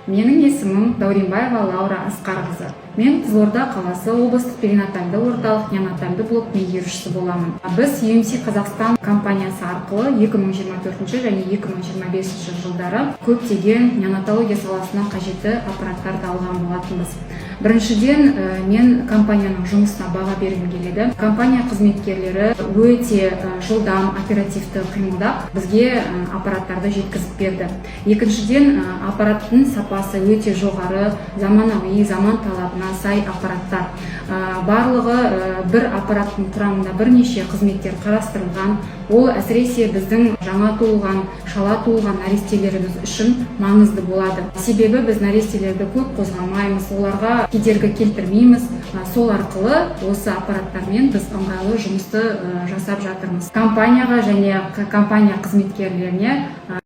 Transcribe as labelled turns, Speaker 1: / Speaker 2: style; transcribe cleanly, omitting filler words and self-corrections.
Speaker 1: Менің есімім Дауренбаева Лаура Асқарқызы. Мен Қызылорда қаласы облыстық перинатальды орталық неонатальды блок меңгерушісі боламын. Біз UMC Қазақстан компаниясы арқылы 2024 және 2025 жылдары көптеген неонатология саласына қажетті аппараттарды алған болатынбыз. Біріншіден, мен компанияның жұмысына баға бергім келеді. Компания қызметкерлері өте жылдам, оперативті қимылдап, бізге аппараттарды жеткізіп берді. Екіншіден, аппараттың сапасы өте жоғары, заманауи, заман талабына сай аппараттар. Барлығы бір аппараттың құрамында бірнеше қызметтер қарастырылған. Ол әсіресе біздің жаңа туылған, шала туылған нәрестелеріміз үшін маңызды болады. Себебі біз нәрестелерді көп қозғамаймыз, оларға кедергі келтірмейміз. Сол арқылы осы аппараттармен біз ыңғайлы жұмысты жасап жатырмыз. Компанияға және компания қызметкерлеріне